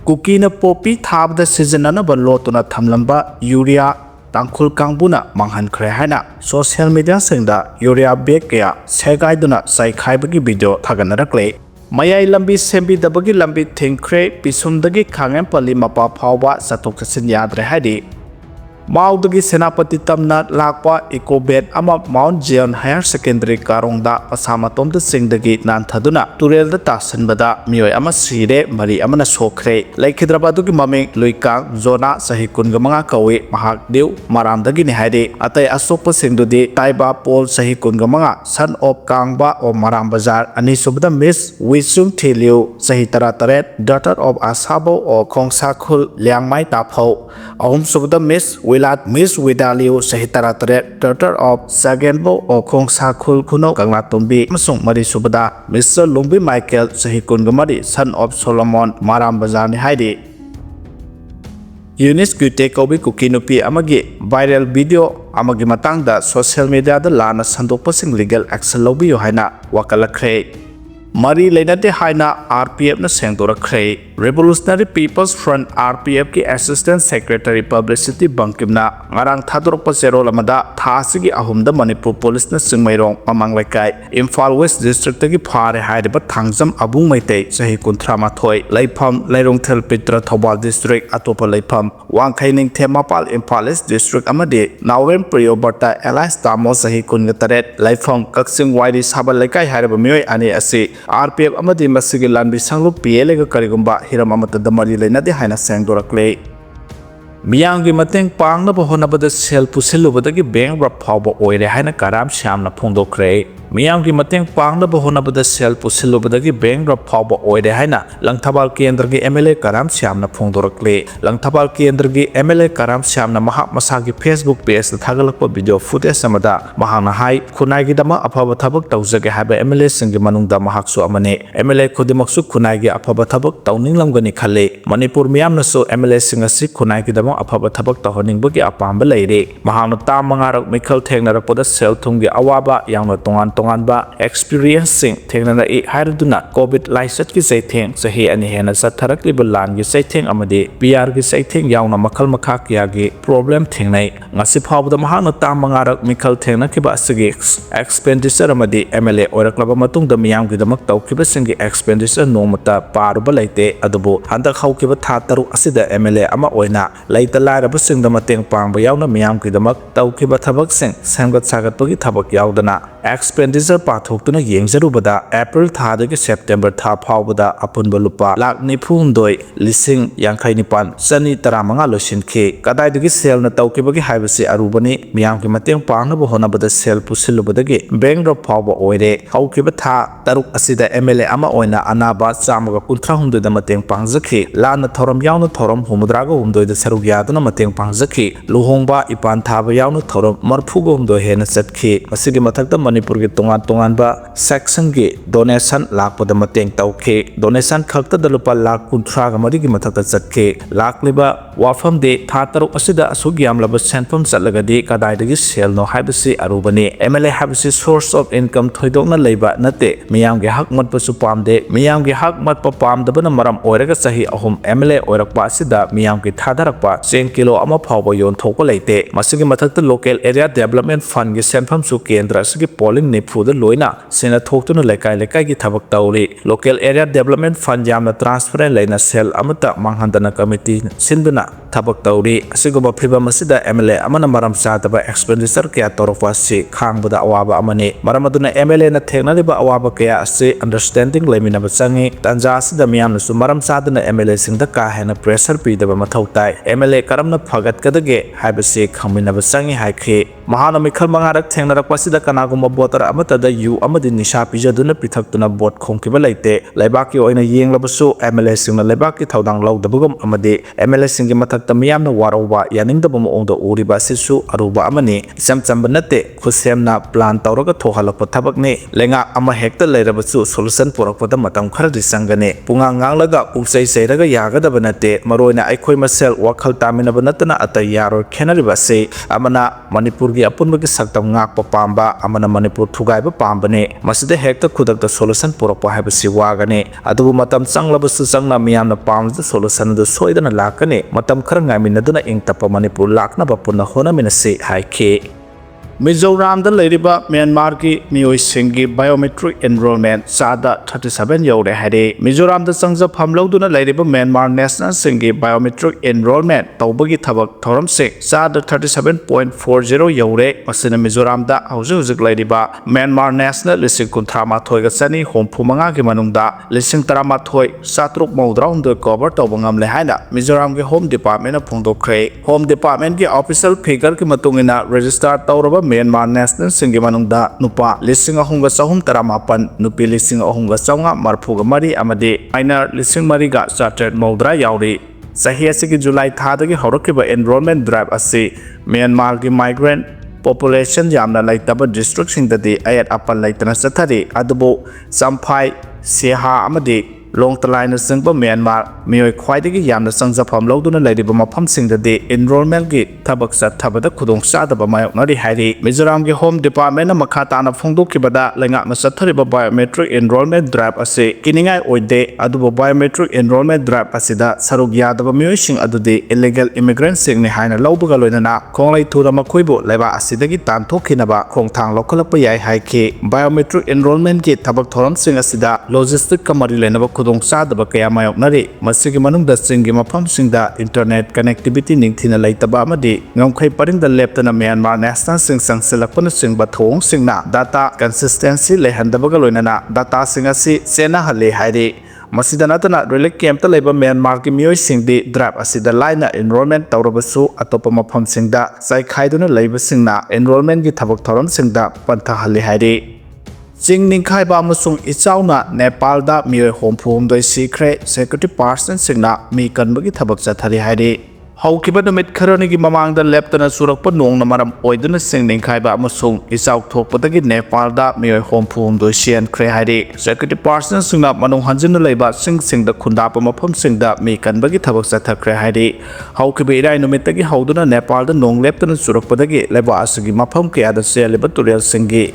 Kuki na popi thabda sijananaba lotuna thamlamba urea Tangkhul kangbuna manghankhre haina social media singda urea bag kaya segaiduna saikhaibagi video thaganarakle mayai lambi sembi dabagi lambi thingkhre pisumdagi khangen pali mapa phawba satok chasin yadre haidi Maudagi Senapati Tamna Lakwa Ecobed ama Mount Zion Higher Secondary Karongda Pasamatom the Singdagi Nantaduna Turel the tasinbada Mio ama Sire Mari amana sokle like Hidrabaduki Mami Luikang Zona Sahikungamanga Kawi Mahak Dew Maramdagi Nihade Atay Asopa Sindudi Taiba Paul Sahikungamanga son of Kangba or Maram Bazar Anisubda Miss Wisung Tiliu Sahitara Taret daughter of Asabo or Kongsakul Liang Mai Tapo Ahum Subda Miss Wilat Miss Widaliu Sahitara Taret daughter of Sagenbo or Kongsakul Kuno Kanglatumbi Masung Mari Subada Mr. Lumbi Michael Sahikungamari son of Solomon Maram Bazar Haidi Eunice Gute Kobi Kuki nupi amagi viral video amagi matangda social media da lana sandokpasing legal action lobiyo haina wakalakhre Mari Lenate Haina RPF na Sengdorakre Revolutionary People's Front RPF ki Assistant Secretary Publicity Bangkimna Ngarang Thadorpa Zero Lamada Thasigi Ahumda Manipur Police na Singmairong Mamang Laikai Imphal West District tagi phare haidaba Thangzam Abung Maitei Sahi Kuntrama Thoi Laipam Lairong Thel Pitra Thobal District Atopa Laipam Wangkhaining Themapal Imphal East District Amadi Nawem Priyoberta Elias Tamo Sahi Kungataret Laifam Kaksing Waidi Sabal Laikai haidaba Miyoi Ani Asi RPF amadi masigi Lambi sanglu PLA karigumba hiram amata damari lainade haina sengdorakle Miyangi mateng pangnaba honabada sel pusilubadagi bank rap phawba oire haina karam shamna phongdokre Miyangi mateng pangnaba honabada sel pusilubadagi bank rap phawba oire haina Langthabal kendragi MLA karam shamna phongdorakle Langthabal kendragi MLA karam shamna maha masagi Facebook page da thagalakpa video footage amada mahana hai khunai dama afaba thabak tawjage haba MLA singi manungda mahaksu amane MLA khudimaksu khunai gi afaba thabak tawninglamgani khalle Manipur miyamna so MLA singasi khunai gi dama afaba thabak tahoningbagi apamba leire mahana tamangarak mikhal thengnarakpoda sel thumgi awaba yangna tongan experience sing thengnana e hairaduna COVID license ki saitheng sahi ani hena satharakliba lan gi saitheng amade PR gi saitheng yawna makhal makha kya gi problem thengnai ngasi phawda mahana tamangarak mikhal thengna ki ba asigi expenditure amade MLA oraklaba matungda miyam gi damak tawkiba singi expenditure nomata paruba laite adubu handak hawkiba tha taru asida MLA ama oina laita lairaba singda mateng pangba yawna miyam gi damak tawkiba thabak sing samgat sagatpagi thabak yawdana expenditure pathokuna yengjarubada April thadagi September tha phawbada apunba lupa lakh nifundoi lising yangkhai nipan sani taramanga losinke kadaidagi sel na tawkibagi haibasi arubani miyamki mateng pangnaba honabada sel pusilubadagi bank drop phawba oire hawkiba tha taruk asida MLA ama oina anaba chamaga kunthra humdoida mateng pangjakhi lana thoram yawna thoram humudraga humdoida saruk yaduna mateng pangjakhi luhongba ipan thaba yawna thoram marphuga humdoi hena chatki masigi mathakta Manipur gi tongan ba section gi donation lakpada mateng tawkhe donation khakta da lupa lakh 13 ga mari gi mathakta chatke lakliba wafam de tha taruk asida asugyam laba senfam chatlagadi kadaidagi sel no haibasi arubani MLA haibasi source of income thoidokna leiba nate miyam gi hak mat pasu pamde miyam gi hak mat pa pamdabana maram oiraga sahi ahum MLA oirakpa asida miyam gi thadarakpa 10 kilo ama phawba yon thokpa leite masigi mathakta local area development fund gi senfam su kendra asigi polling nipfuda loina sena thoktuna lekai gi thabak tawri local area development fund yamna transparent leina sel amata manghandana committee sinduna thabak tawri asigoma phiba masida MLA amana maram sadaba expenditure kya torokwa si khangbuda awaba amane maramaduna MLA na thengna liba awaba kya ase understanding lemina bachangi tanja asida miyamna su maram sadana MLA singda ka hena pressure pidaba mathautai MLA karamna phagat kadage haibase khangmina bachangi haikhe mahana mikhal mangarak thengna rakpasida kanaguma botar amatada yu amadi nisha pijaduna pithaktuna bot khongkiba leite laibaki oina yenglabasu MLA singna laibaki thaudang lawdabugum amadi MLA singi mathakta miyamna waroba yaningdaba moongda uriba sisu aruba amani isam chamba nate khusemna plan tawraga thohalakpa thabakni lenga ama hekta leirabasu solution porakpada matam khara risangane punga nganglaga upsai seiraga yagadaba nate maroina aikhoi masel wakhal taminaba natana atay yaror khenariba se amana Manipur Manipurgi apunbagi saktam ngakpa pamba amana Manipur thugaiba pambane masida hekta khudakta solution purakpa haibasi wagane adubu matam changlabasu changna miyamna pamda solution du soidana lakane matam khara ngaiminaduna ingtapa Manipur laknaba punna honaminase haike Mizoram da leiriba Myanmar ki miyoi singi biometric enrollment sada 37 yore hade Mizoram da sangja phamloduna leiriba Myanmar national singi biometric enrollment tawbagi thabak thoram se sada 37.40 yore masina Mizoram da haujuk leiriba Myanmar national lising kuntrama thoiga sani hompu manga ki manungda lising tarama thoi satruk maudraund cover tawbangam le haina Mizoram ki home department phongdokhre home department ki official figure ki matungina register tawraba Myanmar national singi manungda nupa lising ahunga sahum taramapan nupi lising ahunga saunga marpuga mari amade minor lising mariga chartered maudra yauri sahi asigi July thadagi horokiba enrollment drive asi Myanmar gi migrant population yamna laitaba district singdadi ayat apan laitana sathari adubo Samphai Seha amade long taline singba Myanmar miyoi khwaidagi yamna sangjafam loduna leiriba mafam singdadi enrollment gi thabak sa thabada khudong sadaba mayoknari hairi Mizoram gi home department na makha tana phongdokibada lenga masathariba biometric enrollment drive ase kiningai oide adubo biometric enrollment drive asida saruk yadaba miyoi sing adudi illegal immigrant sing ni haina lawbuga loinana khonglai thura makhoibu leba asidagi tanthokhinaba khongthang lokhalakpa yai haike biometric enrollment gi thabak thoram sing asida logistic kamari lenaba khudong sadaba kaya mayoknari masigi manungda singi mafam singda internet connectivity ningthina laitaba amadi ngamkhai paringda leptana Myanmar national sing sangsilakpana singba thong singna data consistency lehandabaga loinana data singasi sena hale hairi masida natana relic camp ta leba Myanmar ki miyoi singdi drive asida laina enrollment tawrabasu atopa mafam singda sai khaiduna leiba singna enrollment gi thabak thoram singda pantha hale hairi Jing thingkhre amasung ichauna Nepal da miyoi homphum doi thingkhre security person singna mi kanbagi thabak chathari hairi haukiba numit kharani mamang da leptana surakpa nongna maram oiduna thingkhre amasung ichau thokpadagi Nepal da miyoi homphum doi thingkhre hairi security person singna manung hanjina leiba singda khundapa mafam singda mi kanbagi thabak chathakre hairi haukiba irai numitagi hauduna Nepal da nong leptana surakpadagi leba asigi mafam kaya da seliba Turel singi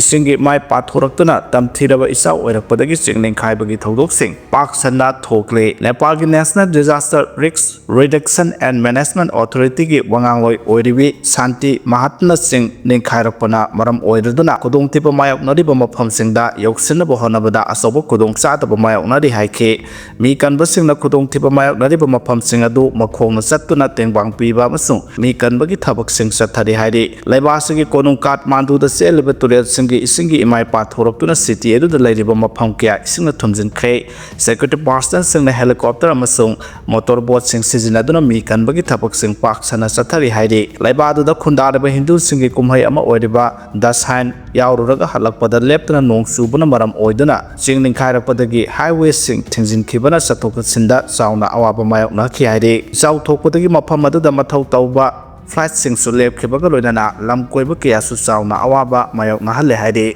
isingi mai pathoraktuna tamthiraba isau oirakpadagi thingkhre bagi thodok sing paksana thokle Nepal gi national disaster risk reduction and management authority gi wangangloi oiribi Santi Mahatma Singh ningkhairakpana maram oiraduna kudong tipa mayoknariba mafam singda yoksinaba honabada asoba kudong sataba mayoknari haike mi kanba singna kudong tipa mayoknariba mafam sing adu makhongna chattuna tengbang piba amasung mi kanbagi thabak sing chathari hairi laibasigi konung Kathmandu da seliba Turel singi isingi imai pathoraktuna city edu da leiriba mafam kya isingna thumjinkhre security person singna helicopter amasung motorboat sing sizinaduna mi kanbagi thabak sing paksana chathari hairi laibadu da khundaraba Hindu singi kumhai ama oiriba Dashain yaururaga halakpada leptana nong subuna maram oiduna thingkhairakpadagi highway sing thingjinkibana chathoksinda chauna awaba mayokna khi hairi chau thokpadagi mafam adu da mathau tauba flight sing su lepkhibaga loinana lamkoiba kya su chauna awaba mayokna hale hairi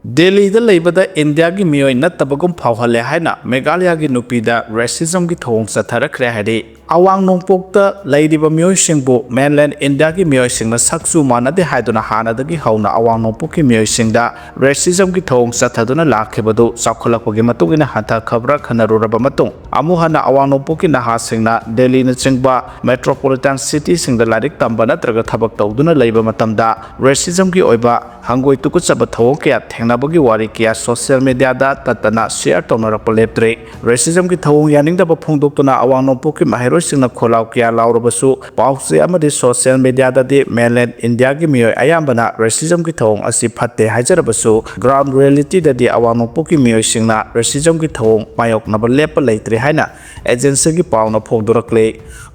Delhi da leibada India gi miyoi nattabagum phawhale haina Meghalaya gi nupida racism gi thong chatharakre hairi awang nongpokta leiriba miyoi singbu mainland India gi miyoi singna saksu manade haiduna hanadagi hauna awang nongpok gi miyoi singda racism gi thong chathaduna lakhibadu chakholakpagi matungina hatha khabra khanaruraba matung amuhana awang nongpok gi naha singna Delhi na chingba metropolitan city singda larik tamba natraga thabak tawduna leiba matamda racism gi oiba hangoi tuku chaba thawok kya thengnabagi wari kya social media da tatana share tawnarakpa leptre racism gi thawong yaningdaba phongdoktuna awang nongpok gi mahiro singna kholau kya laurabasu pause amadi social media da de mainland India gi miyoi ayambana racism gi thawong asi phatte haijarabasu ground reality da de awang nongpok gi miyoi singna racism gi thawong mayoknaba lepa leitre haina agency gi pauna phongdorakle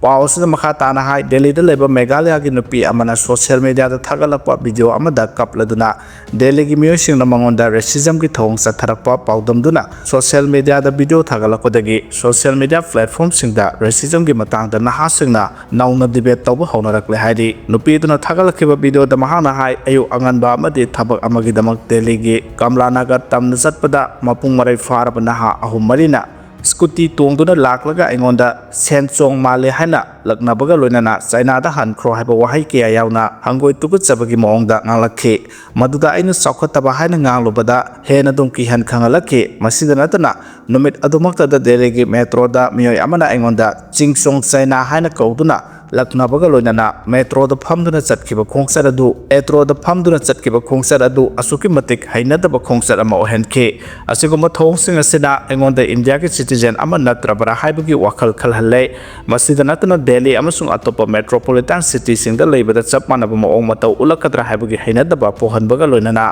pause makha tana hai Delhi da leba Meghalaya gi nupi amana social media da thagalakpa video amada kapladuna Delhi gi miyoi singna mangonda racism gi thawong chatharakpa paudamduna social media da video thagalakpadagi social media platform singda racism gi matangda naha singna nauna debate tawba haunarakle hairi nupi duna thagalakhiba video da mahana hai ayu anganba amadi thabak amagi damak Delhi gi Kamlanagar tamna chatpada mapung marai faraba naha ahum marina Scooty tongduna laklaga aingonda sen chong male haina laknabaga loinana China da hankro haiba wahai kya yauna hangoi tugut sabagi maongda ngalakhe maduda aina saukhataba haina ngalubada hena dongki han khangalakhe masida natana numit adumakta da delegi metro da miyoi amana aingonda chingsong China haina kauduna laknabaga loinana metro da phamduna chatkiba khongsar adu metro da phamduna chatkiba khongsar adu asuki matik hainadaba khongsar ama ohenkhe asiguma thongsing asina aingonda India ki citizen ama natrabara haibagi wakhal khalhalle masida natana Delhi amasung atopa metropolitan city singda leibada chap manaba maong matau ulakadra haibagi hainadaba pohanbaga loinana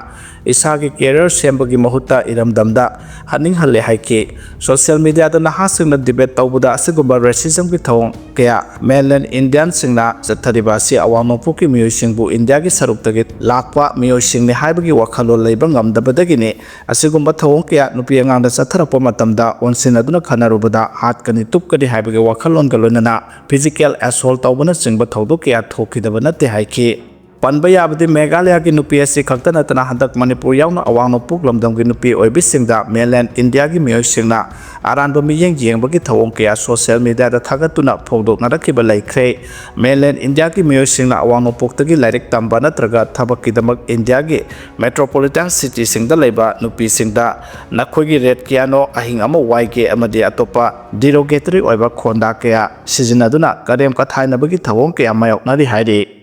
isagi career sembagi mahuta iramdamda haning halle haike social media da nahasingna debate tawbuda asiguma racism ki thong kaya mainland Indian singna jathariba si awangnopu ki miyoi singbu India ki saruptagi lakpa miyoi singni haibagi wakhalo leiba ngamdabadagini asiguma thong kaya nupi angangda chatharapa matamda onsinaduna khanarubada hatkani tupkani haibagi wakhalon galonana physical assault tawbana singba thawdo kaya thokidaba nate haike panba yabadi Meghalaya ki nupi asi khakta natana handak Manipur yauna awangno puklamdam ki nupi oibisingda mainland India ki miyoi singna aranba miyeng yengbagi thawong kaya social media da thagatuna phawdok narakhiba laikhre mainland India ki miyoi singna awangno puktagi lairik tamba natraga thabakkidamak India ki metropolitan city singda leiba nupi singda nakhoigi red kiano ahing ama waige amadi atopa derogatory oiba khonda kaya sijinaduna karem kathainabagi thawong kaya mayoknari hairi